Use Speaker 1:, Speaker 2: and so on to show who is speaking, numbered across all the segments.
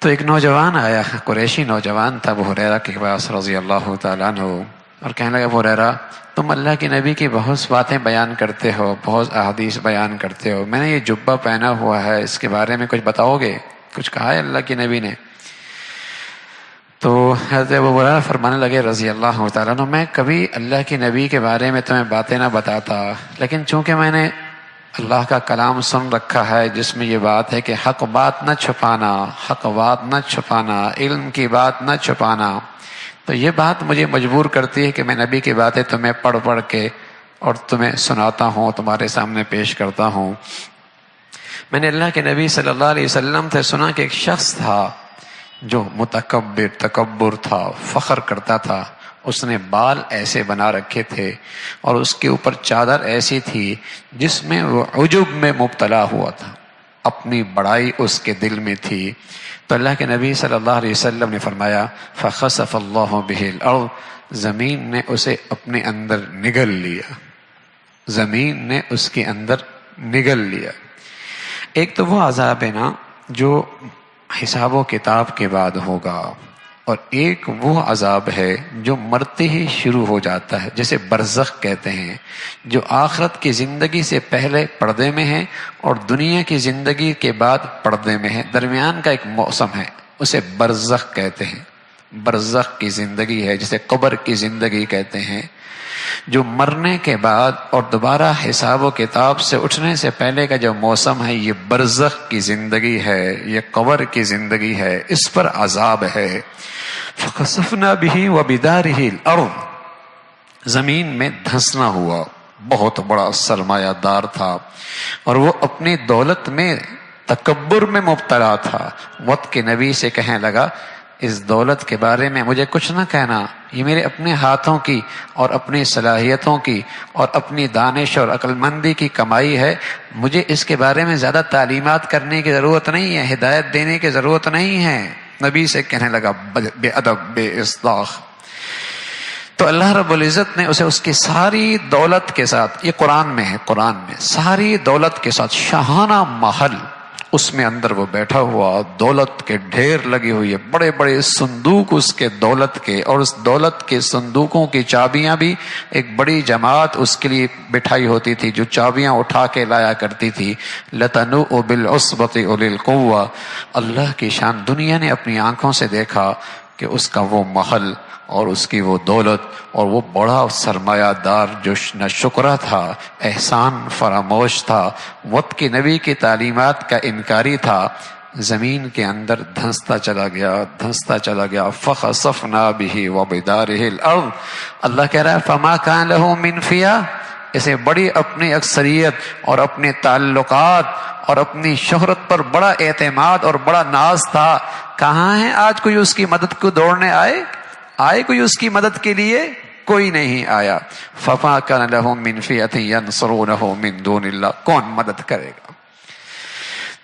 Speaker 1: تو ایک نوجوان آیا، قریشی نوجوان تھا، ابو ہریرہ کے پاس رضی اللہ تعالیٰ عنہ، اور کہنے لگا ابو ہریرہ تم اللہ کے نبی کی بہت باتیں بیان کرتے ہو، بہت احادیث بیان کرتے ہو، میں نے یہ جبہ پہنا ہوا ہے اس کے بارے میں کچھ بتاؤ گے؟ کچھ کہا ہے اللہ کے نبی نے؟ تو حضرت ابو ہریرہ فرمانے لگے رضی اللہ تعالیٰ عنہ میں کبھی اللہ کے نبی کے بارے میں تمہیں باتیں نہ بتاتا، لیکن چونکہ میں نے اللہ کا کلام سن رکھا ہے جس میں یہ بات ہے کہ حق بات نہ چھپانا، حق بات نہ چھپانا، علم کی بات نہ چھپانا، تو یہ بات مجھے مجبور کرتی ہے کہ میں نبی کی باتیں تمہیں پڑھ پڑھ کے اور تمہیں سناتا ہوں، تمہارے سامنے پیش کرتا ہوں۔ میں نے اللہ کے نبی صلی اللہ علیہ وسلم سے سنا کہ ایک شخص تھا جو تکبر تھا، فخر کرتا تھا، اس نے بال ایسے بنا رکھے تھے اور اس کے اوپر چادر ایسی تھی جس میں وہ عجب میں مبتلا ہوا تھا، اپنی بڑائی اس کے دل میں تھی۔ تو اللہ کے نبی صلی اللہ علیہ وسلم نے فرمایا فخسف اللہ بہ الارض، زمین نے اسے اپنے اندر نگل لیا، زمین نے اس کے اندر نگل لیا۔ ایک تو وہ عذاب ہے نا جو حساب و کتاب کے بعد ہوگا، اور ایک وہ عذاب ہے جو مرتے ہی شروع ہو جاتا ہے، جسے برزخ کہتے ہیں، جو آخرت کی زندگی سے پہلے پردے میں ہے اور دنیا کی زندگی کے بعد پردے میں ہے، درمیان کا ایک موسم ہے، اسے برزخ کہتے ہیں۔ برزخ کی زندگی ہے جسے قبر کی زندگی کہتے ہیں، جو مرنے کے بعد اور دوبارہ حساب و کتاب سے اٹھنے سے پہلے کا جو موسم ہے، یہ برزخ کی زندگی ہے، یہ قبر کی زندگی ہے، اس پر عذاب ہے۔ فخسفنا به وبداره الارض، زمین میں دھنسنا ہوا، بہت بڑا سرمایہ دار تھا اور وہ اپنی دولت میں تکبر میں مبتلا تھا۔ وقت کے نبی سے کہنے لگا اس دولت کے بارے میں مجھے کچھ نہ کہنا، یہ میرے اپنے ہاتھوں کی اور اپنی صلاحیتوں کی اور اپنی دانش اور عقل مندی کی کمائی ہے، مجھے اس کے بارے میں زیادہ تعلیمات کرنے کی ضرورت نہیں ہے، ہدایت دینے کی ضرورت نہیں ہے۔ نبی سے کہنے لگا بے ادب، بے اصداق۔ تو اللہ رب العزت نے اسے اس کی ساری دولت کے ساتھ، یہ قرآن میں ہے، قرآن میں ساری دولت کے ساتھ، شاہانہ محل، اس میں اندر وہ بیٹھا ہوا، دولت کے ڈھیر لگی ہوئی ہے، بڑے بڑے صندوق اس کے دولت کے، اور اس دولت کے صندوقوں کی چابیاں بھی ایک بڑی جماعت اس کے لیے بٹھائی ہوتی تھی جو چابیاں اٹھا کے لایا کرتی تھی۔ لَتَنُوءُ بِالْعُصْبَةِ أُولِي الْقُوَّةِ، اللہ کی شان، دنیا نے اپنی آنکھوں سے دیکھا کہ اس کا وہ محل اور اس کی وہ دولت اور وہ بڑا سرمایہ دار جو نہ شکرہ تھا، احسان فراموش تھا، وقت کی نبی کی تعلیمات کا انکاری تھا، زمین کے اندر دھنستا چلا گیا، دھنستا چلا گیا۔ فخسفنا به وبداره الارض، اللہ کہہ رہا ہے فما كان له من فئة، اسے بڑی اپنی اکثریت اور اپنے تعلقات اور اپنی شہرت پر بڑا اعتماد اور بڑا ناز تھا، کہاں ہے آج کوئی اس کی مدد کو دوڑنے آئے کوئی اس کی مدد کے لیے؟ کوئی نہیں آیا۔ فما كان لهم من فئة ينصرونه من دون الله، کون مدد کرے گا؟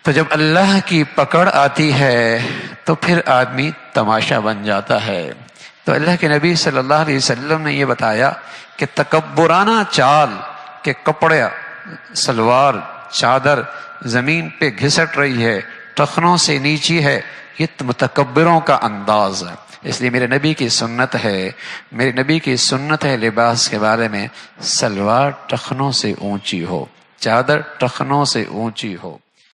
Speaker 1: تو جب اللہ کی پکڑ آتی ہے تو پھر آدمی تماشا بن جاتا ہے۔ تو اللہ کے نبی صلی اللہ علیہ وسلم نے یہ بتایا کہ تکبرانہ چال کہ کپڑے، سلوار، چادر زمین پہ گھسٹ رہی ہے، ٹخنوں سے نیچی ہے، یہ متکبروں کا انداز ہے۔ اس لیے میرے نبی کی سنت ہے، میرے نبی کی سنت ہے لباس کے بارے میں، سلوار ٹخنوں سے اونچی ہو، چادر ٹخنوں سے اونچی ہو۔